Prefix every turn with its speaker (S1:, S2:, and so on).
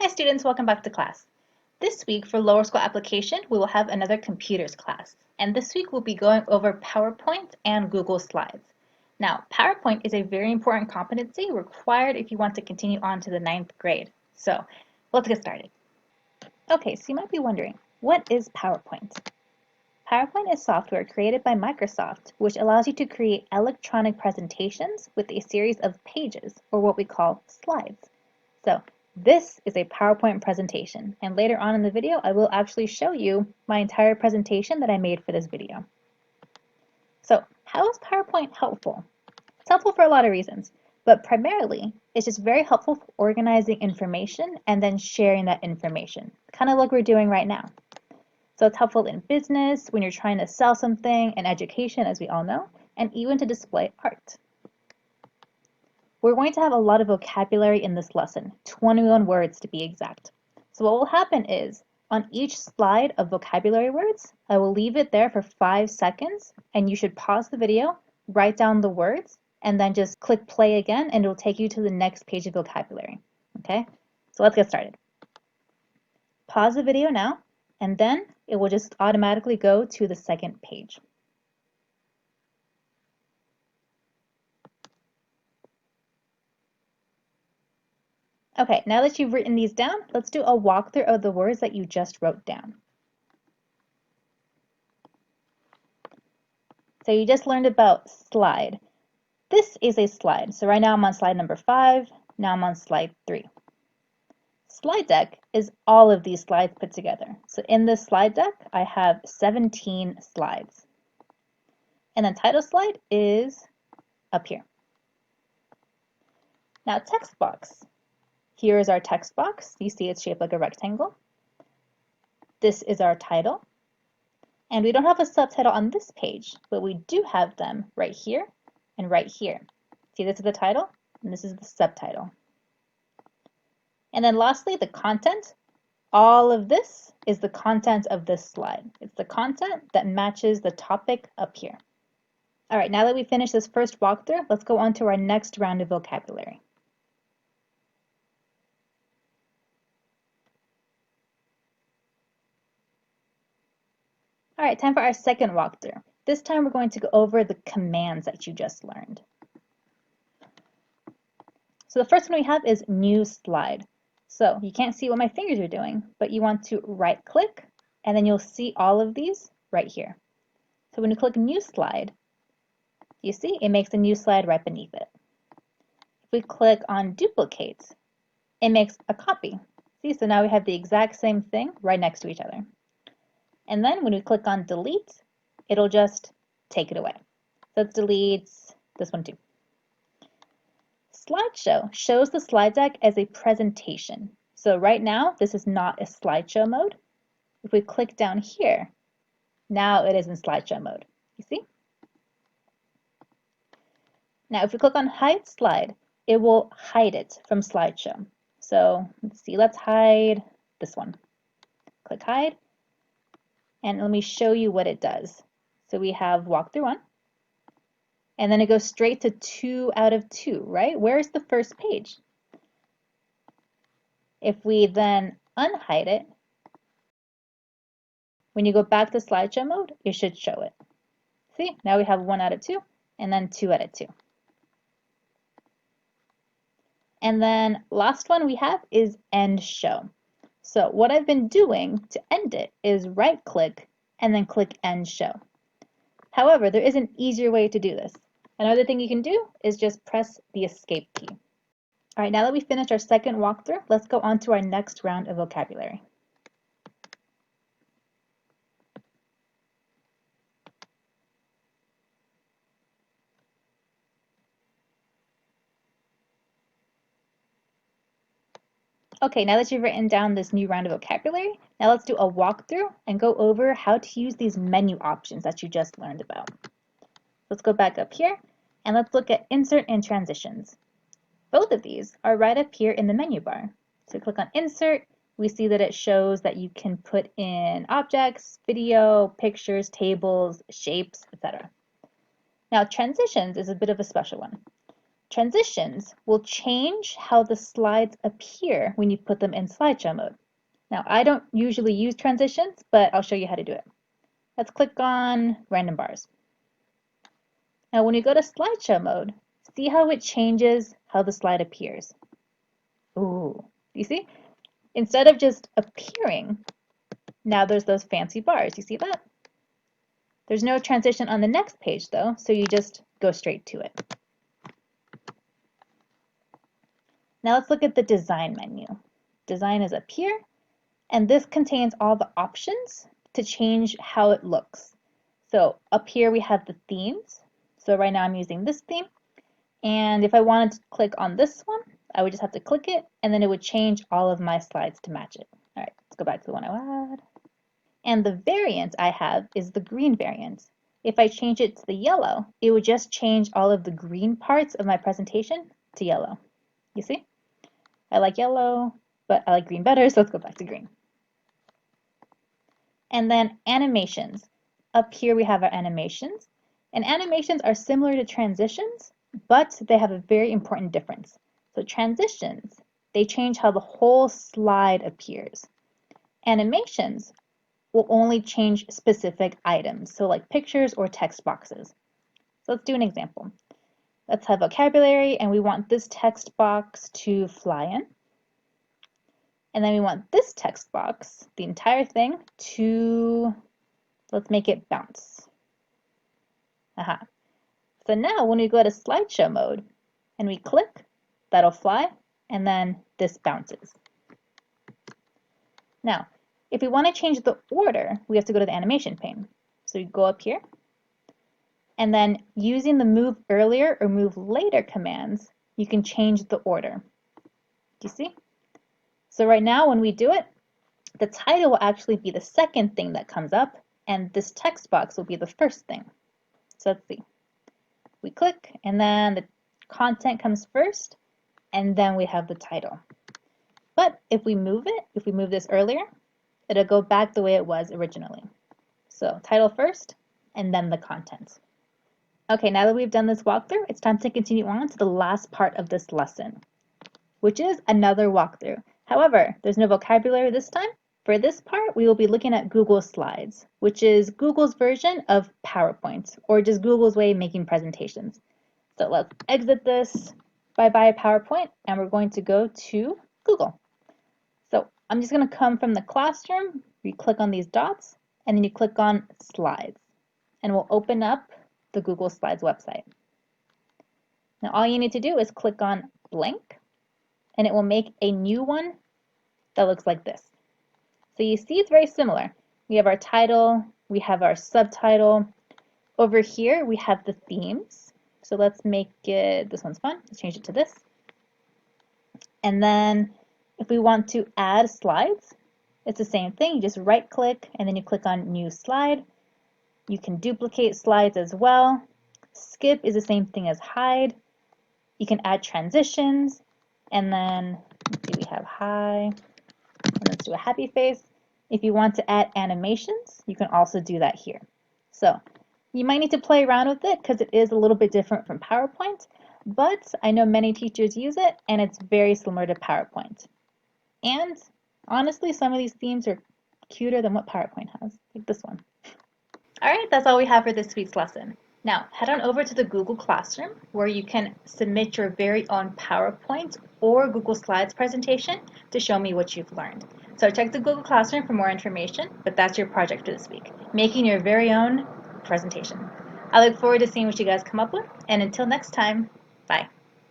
S1: Hi students, welcome back to class. This week for lower school application, we will have another computers class. And this week we'll be going over PowerPoint and Google Slides. Now, PowerPoint is a very important competency required if you want to continue on to the 9th grade. So let's get started. Okay, so you might be wondering, what is PowerPoint? PowerPoint is software created by Microsoft, which allows you to create electronic presentations with a series of pages, or what we call slides. So this is a PowerPoint presentation, and later on in the video, I will actually show you my entire presentation that I made for this video. So how is PowerPoint helpful? It's helpful for a lot of reasons, but primarily, it's just very helpful for organizing information and then sharing that information, kind of like we're doing right now. So it's helpful in business, when you're trying to sell something, in education, as we all know, and even to display art. We're going to have a lot of vocabulary in this lesson, 21 words to be exact. So what will happen is, on each slide of vocabulary words, I will leave it there for 5 seconds, and you should pause the video, write down the words, and then just click play again, and it will take you to the next page of vocabulary. Okay? So let's get started. Pause the video now, and then it will just automatically go to the second page. Okay, now that you've written these down, let's do a walkthrough of the words that you just wrote down. So you just learned about slide. This is a slide. So right now I'm on slide number 5, now I'm on slide 3. Slide deck is all of these slides put together. So in this slide deck, I have 17 slides. And then title slide is up here. Now text box. Here is our text box. You see it's shaped like a rectangle. This is our title. And we don't have a subtitle on this page, but we do have them right here and right here. See, this is the title and this is the subtitle. And then lastly, the content. All of this is the content of this slide. It's the content that matches the topic up here. All right, now that we finished this first walkthrough, let's go on to our next round of vocabulary. All right, time for our second walkthrough. This time we're going to go over the commands that you just learned. So the first one we have is new slide. So you can't see what my fingers are doing, but you want to right click and then you'll see all of these right here. So when you click new slide, you see it makes a new slide right beneath it. If we click on duplicate, it makes a copy. See, so now we have the exact same thing right next to each other. And then when we click on delete, it'll just take it away. So let's delete this one too. Slideshow shows the slide deck as a presentation. So right now, this is not a slideshow mode. If we click down here, now it is in slideshow mode. You see? Now, if we click on hide slide, it will hide it from slideshow. So let's see, let's hide this one. Click hide, and let me show you what it does. So we have walkthrough 1, and then it goes straight to 2 out of 2, right? Where is the first page? If we then unhide it, when you go back to slideshow mode, it should show it. See, now we have 1 out of 2, and then 2 out of 2. And then last one we have is end show. So what I've been doing to end it is right click and then click end show. However, there is an easier way to do this. Another thing you can do is just press the escape key. All right, now that we finished our second walkthrough, let's go on to our next round of vocabulary. Okay, now that you've written down this new round of vocabulary, now let's do a walkthrough and go over how to use these menu options that you just learned about. Let's go back up here and let's look at insert and transitions. Both of these are right up here in the menu bar. So click on insert, we see that it shows that you can put in objects, video, pictures, tables, shapes, etc. Now transitions is a bit of a special one. transitions will change how the slides appear when you put them in slideshow mode. Now, I don't usually use transitions, but I'll show you how to do it. Let's click on random bars. Now, when you go to slideshow mode, see how it changes how the slide appears. Ooh, you see? Instead of just appearing, now there's those fancy bars. You see that? There's no transition on the next page though, so you just go straight to it. Now let's look at the design menu. Design is up here, and this contains all the options to change how it looks. So up here we have the themes. So right now I'm using this theme, and if I wanted to click on this one, I would just have to click it, and then it would change all of my slides to match it. All right, let's go back to the one I had. And the variant I have is the green variant. If I change it to the yellow, it would just change all of the green parts of my presentation to yellow. You see? I like yellow, but I like green better, so let's go back to green. And then animations. Up here we have our animations. And animations are similar to transitions, but they have a very important difference. So transitions, they change how the whole slide appears. Animations will only change specific items, so like pictures or text boxes. So let's do an example. Let's have vocabulary, and we want this text box to fly in. And then we want this text box, the entire thing, to, let's make it bounce. Aha. So now when we go to slideshow mode and we click, that'll fly, and then this bounces. Now, if we want to change the order, we have to go to the animation pane. So you go up here, and then using the move earlier or move later commands, you can change the order. Do you see? So right now when we do it, the title will actually be the second thing that comes up, and this text box will be the first thing. So let's see. We click, and then the content comes first, and then we have the title. But if we move it, if we move this earlier, it'll go back the way it was originally. So title first, and then the content. Okay, now that we've done this walkthrough, it's time to continue on to the last part of this lesson, which is another walkthrough. However, there's no vocabulary this time. For this part, we will be looking at Google Slides, which is Google's version of PowerPoint, or just Google's way of making presentations. So let's exit this, bye-bye PowerPoint, and we're going to go to Google. So I'm just going to come from the classroom, you click on these dots, and then you click on Slides, and we'll open up the Google Slides website. Now all you need to do is click on blank, and it will make a new one that looks like this. So you see it's very similar. We have our title, we have our subtitle. Over here we have the themes. So let's make it, this one's fun, let's change it to this. And then if we want to add slides, it's the same thing. You just right click and then you click on new slide. You can duplicate slides as well. Skip is the same thing as hide. You can add transitions, and then let's see, we have hi, and let's do a happy face. If you want to add animations, you can also do that here. So you might need to play around with it because it is a little bit different from PowerPoint, but I know many teachers use it and it's very similar to PowerPoint. And honestly, some of these themes are cuter than what PowerPoint has, like this one. All right, that's all we have for this week's lesson. Now, head on over to the Google Classroom where you can submit your very own PowerPoint or Google Slides presentation to show me what you've learned. So check the Google Classroom for more information, but that's your project for this week, making your very own presentation. I look forward to seeing what you guys come up with, and until next time, bye.